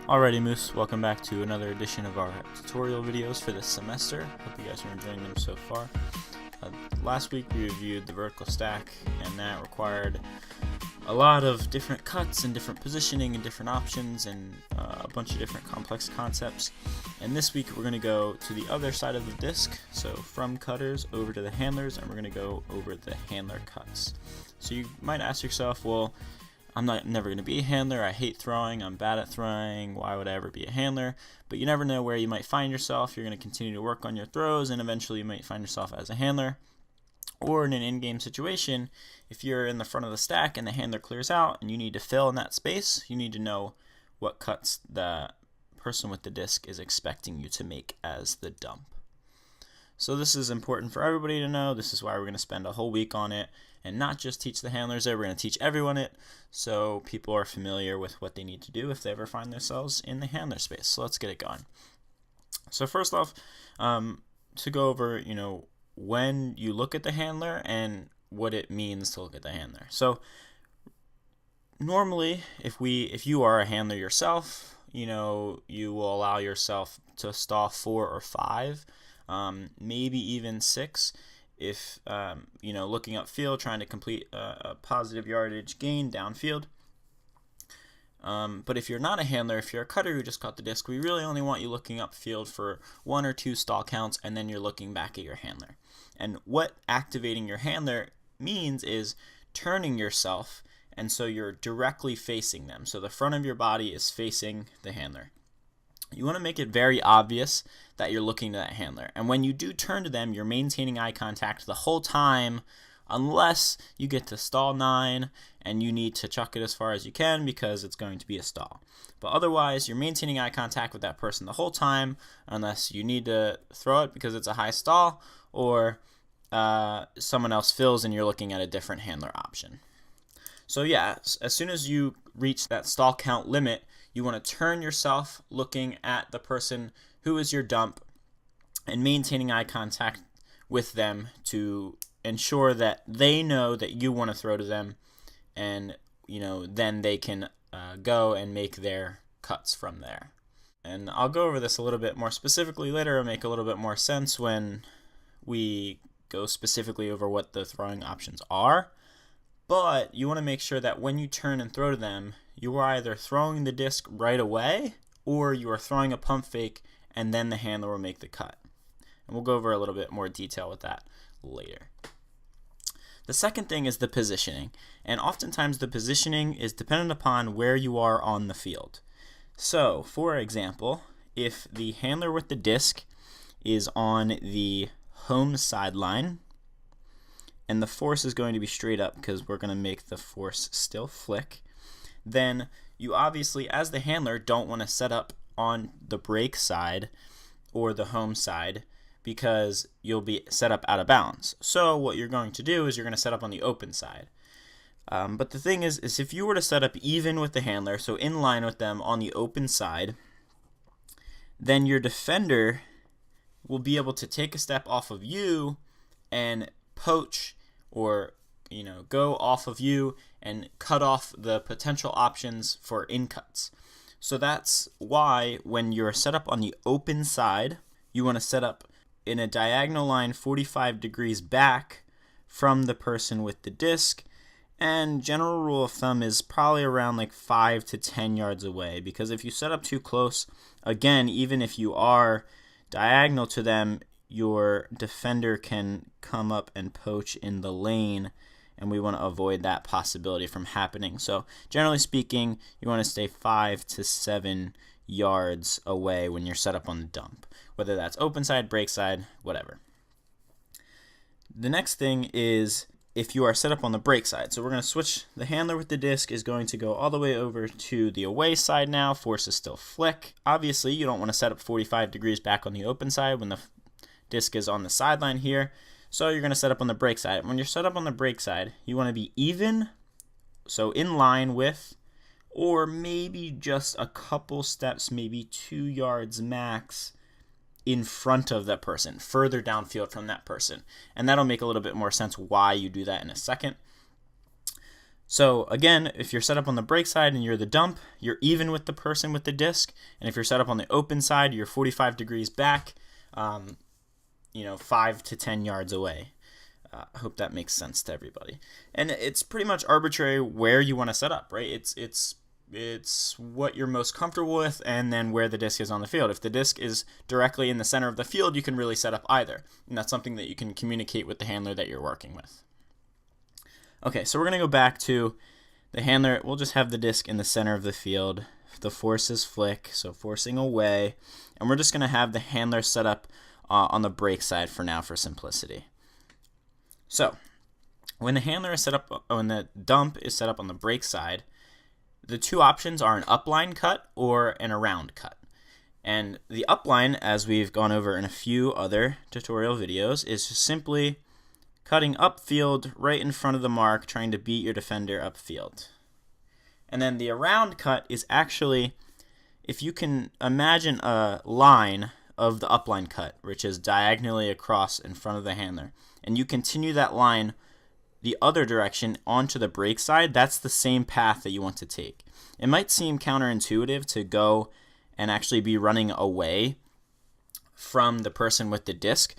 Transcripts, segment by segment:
Alrighty Moose, welcome back to another edition of our tutorial videos for this semester. Hope you guys are enjoying them so far. Last week we reviewed the vertical stack, and that required a lot of different cuts and different positioning and different options and a bunch of different complex concepts. And this week we're going to go to the other side of the disc, so from cutters over to the handlers, and we're going to go over the handler cuts. So you might ask yourself, well, I'm never going to be a handler, I hate throwing, I'm bad at throwing, why would I ever be a handler? But you never know where you might find yourself. You're going to continue to work on your throws, and eventually you might find yourself as a handler. Or in an in-game situation, if you're in the front of the stack and the handler clears out and you need to fill in that space, you need to know what cuts the person with the disc is expecting you to make as the dump. So this is important for everybody to know. This is why we're going to spend a whole week on it and not just teach the handlers it. We're going to teach everyone it so people are familiar with what they need to do if they ever find themselves in the handler space. So let's get it going. So first off, to go over, when you look at the handler and what it means to look at the handler. So normally, if you are a handler yourself, you will allow yourself to stall 4 or 5. Maybe even 6 if looking upfield, trying to complete a positive yardage gain downfield. But if you're not a handler, if you're a cutter who just caught the disc, we really only want you looking upfield for 1 or 2 stall counts, and then you're looking back at your handler. And what activating your handler means is turning yourself, and so you're directly facing them. So the front of your body is facing the handler. You want to make it very obvious that you're looking to that handler. And when you do turn to them, you're maintaining eye contact the whole time, unless you get to stall 9 and you need to chuck it as far as you can because it's going to be a stall. But otherwise, you're maintaining eye contact with that person the whole time, unless you need to throw it because it's a high stall, or someone else fills and you're looking at a different handler option. So yeah, as soon as you reach that stall count limit, you want to turn yourself looking at the person who is your dump and maintaining eye contact with them to ensure that they know that you want to throw to them, and then they can go and make their cuts from there. And I'll go over this a little bit more specifically later. It'll make a little bit more sense when we go specifically over what the throwing options are. But you want to make sure that when you turn and throw to them, you are either throwing the disc right away or you are throwing a pump fake, and then the handler will make the cut. And we'll go over a little bit more detail with that later. The second thing is the positioning, and oftentimes the positioning is dependent upon where you are on the field. So, for example, if the handler with the disc is on the home sideline, and the force is going to be straight up because we're going to make the force still flick, then you obviously, as the handler, don't want to set up on the break side or the home side because you'll be set up out of bounds. So what you're going to do is you're going to set up on the open side. But the thing is if you were to set up even with the handler, so in line with them on the open side, then your defender will be able to take a step off of you and poach or go off of you and cut off the potential options for in cuts. So that's why when you're set up on the open side, you want to set up in a diagonal line 45 degrees back from the person with the disc, and general rule of thumb is probably around like 5 to 10 yards away, because if you set up too close, again, even if you are diagonal to them, your defender can come up and poach in the lane, and we want to avoid that possibility from happening. So generally speaking, you want to stay 5 to 7 yards away when you're set up on the dump, whether that's open side, break side, whatever. The next thing is if you are set up on the break side. So we're going to switch. The handler with the disc is going to go all the way over to the away side now. Force is still flick. Obviously, you don't want to set up 45 degrees back on the open side when the disc is on the sideline here. So you're going to set up on the break side. When you're set up on the break side, you want to be even, so in line with, or maybe just a couple steps, maybe 2 yards max in front of that person, further downfield from that person. And that'll make a little bit more sense why you do that in a second. So again, if you're set up on the break side and you're the dump, you're even with the person with the disc. And if you're set up on the open side, you're 45 degrees back, 5 to 10 yards away. I hope that makes sense to everybody. And it's pretty much arbitrary where you want to set up, right? It's what you're most comfortable with, and then where the disc is on the field. If the disc is directly in the center of the field, you can really set up either. And that's something that you can communicate with the handler that you're working with. Okay, so we're going to go back to the handler. We'll just have the disc in the center of the field. The force is flick, so forcing away. And we're just going to have the handler set up on the break side for now for simplicity. So when the handler is set up, when the dump is set up on the break side, the two options are an upline cut or an around cut. And the upline, as we've gone over in a few other tutorial videos, is just simply cutting upfield right in front of the mark, trying to beat your defender upfield. And then the around cut is actually, if you can imagine a line of the upline cut, which is diagonally across in front of the handler, and you continue that line the other direction onto the break side, that's the same path that you want to take. It might seem counterintuitive to go and actually be running away from the person with the disc,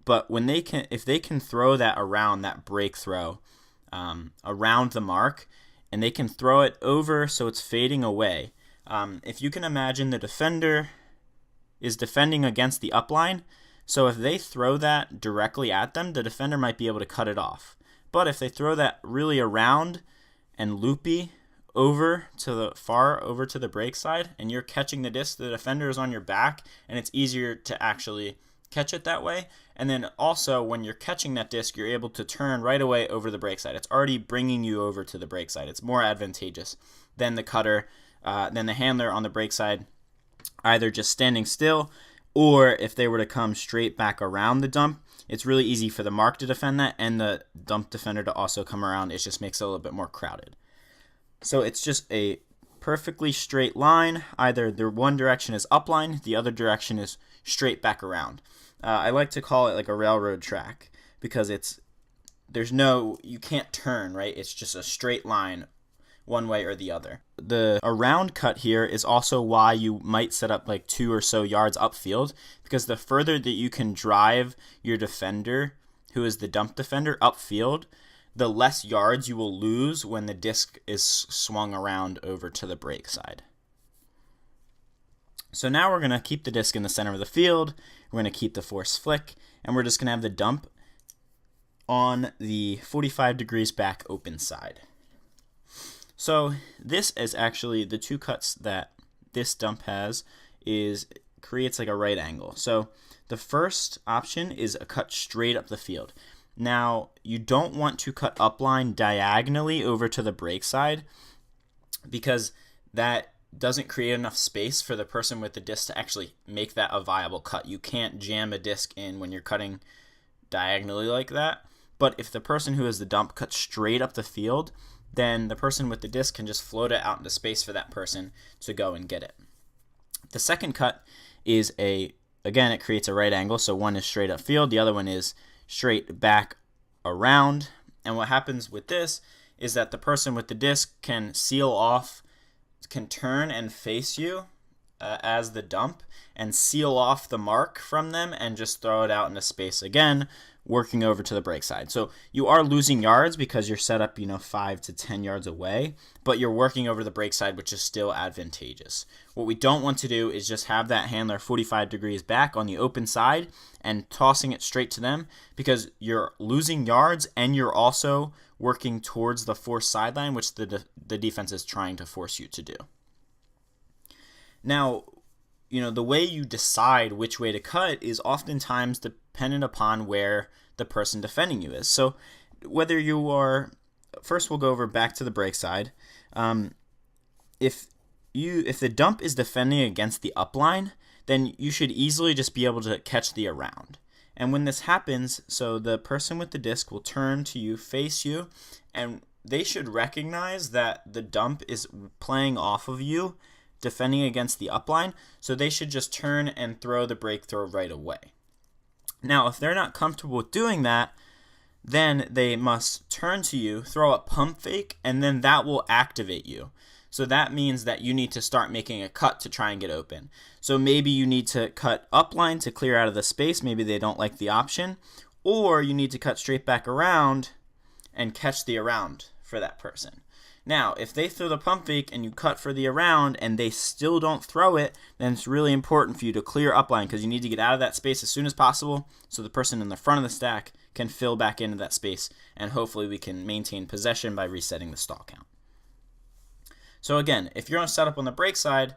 but when if they can throw that around, that break throw around the mark, and they can throw it over so it's fading away. If you can imagine, the defender is defending against the upline, so if they throw that directly at them, the defender might be able to cut it off. But if they throw that really around and loopy over to the break side, and you're catching the disc, the defender is on your back, and it's easier to actually catch it that way. And then also, when you're catching that disc, you're able to turn right away over the break side. It's already bringing you over to the break side. It's more advantageous than the cutter, than the handler on the break side, either just standing still, or if they were to come straight back around the dump, it's really easy for the mark to defend that and the dump defender to also come around. It just makes it a little bit more crowded. So it's just a perfectly straight line. Either the one direction is upline, the other direction is straight back around. I like to call it like a railroad track because you can't turn, right? It's just a straight line one way or the other. The around cut here is also why you might set up like 2 or so yards upfield, because the further that you can drive your defender, who is the dump defender, upfield, the less yards you will lose when the disc is swung around over to the break side. So now we're going to keep the disc in the center of the field, we're going to keep the force flick, and we're just going to have the dump on the 45 degrees back open side. So this is actually the two cuts that this dump creates like a right angle. So the first option is a cut straight up the field. Now, you don't want to cut upline diagonally over to the break side because that doesn't create enough space for the person with the disc to actually make that a viable cut. You can't jam a disc in when you're cutting diagonally like that. But if the person who has the dump cuts straight up the field, then the person with the disc can just float it out into space for that person to go and get it. The second cut is again, it creates a right angle. So one is straight up field, the other one is straight back around. And what happens with this is that the person with the disc can can turn and face you as the dump and seal off the mark from them and just throw it out into space again, working over to the break side. So you are losing yards because you're set up, 5 to 10 yards away, but you're working over the break side, which is still advantageous. What we don't want to do is just have that handler 45 degrees back on the open side and tossing it straight to them, because you're losing yards and you're also working towards the force sideline, which the defense is trying to force you to do. Now, the way you decide which way to cut is oftentimes dependent upon where the person defending you is. So whether you are, first we'll go over back to the break side. If the dump is defending against the upline, then you should easily just be able to catch the around. And when this happens, so the person with the disc will turn to you, face you, and they should recognize that the dump is playing off of you, defending against the upline, so they should just turn and throw the break throw right away. Now, if they're not comfortable with doing that, then they must turn to you, throw a pump fake, and then that will activate you. So that means that you need to start making a cut to try and get open. So maybe you need to cut upline to clear out of the space. Maybe they don't like the option. Or you need to cut straight back around and catch the around for that person. Now, if they throw the pump fake and you cut for the around and they still don't throw it, then it's really important for you to clear upline because you need to get out of that space as soon as possible so the person in the front of the stack can fill back into that space, and hopefully we can maintain possession by resetting the stall count. So again, if you're on a setup on the break side,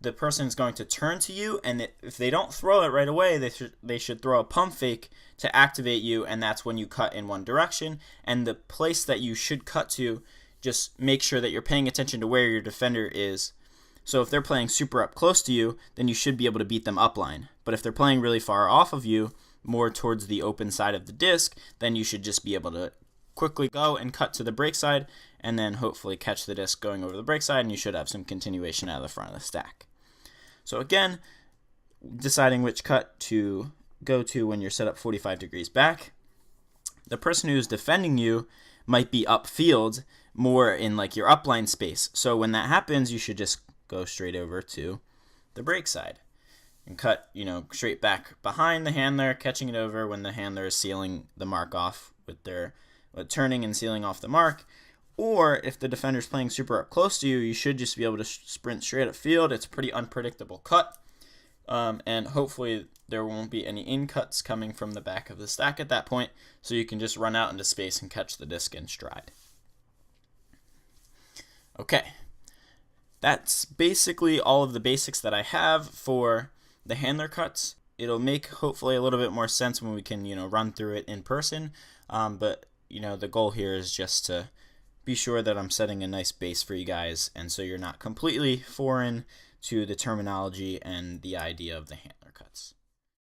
the person is going to turn to you, and if they don't throw it right away, they should throw a pump fake to activate you, and that's when you cut in one direction. And the place that you should cut to, just make sure that you're paying attention to where your defender is. So if they're playing super up close to you, then you should be able to beat them upline. But if they're playing really far off of you, more towards the open side of the disc, then you should just be able to quickly go and cut to the break side, and then hopefully catch the disc going over the break side, and you should have some continuation out of the front of the stack. So again, deciding which cut to go to when you're set up 45 degrees back. The person who's defending you might be upfield, more in like your upline space. So when that happens, you should just go straight over to the break side and cut, straight back behind the handler, catching it over when the handler is sealing the mark off with their turning and sealing off the mark. Or if the defender's playing super up close to you, you should just be able to sprint straight up field. It's a pretty unpredictable cut. And hopefully there won't be any in cuts coming from the back of the stack at that point, so you can just run out into space and catch the disc in stride. Okay, that's basically all of the basics that I have for the handler cuts. It'll make hopefully a little bit more sense when we can run through it in person, but the goal here is just to be sure that I'm setting a nice base for you guys, and so you're not completely foreign to the terminology and the idea of the handler.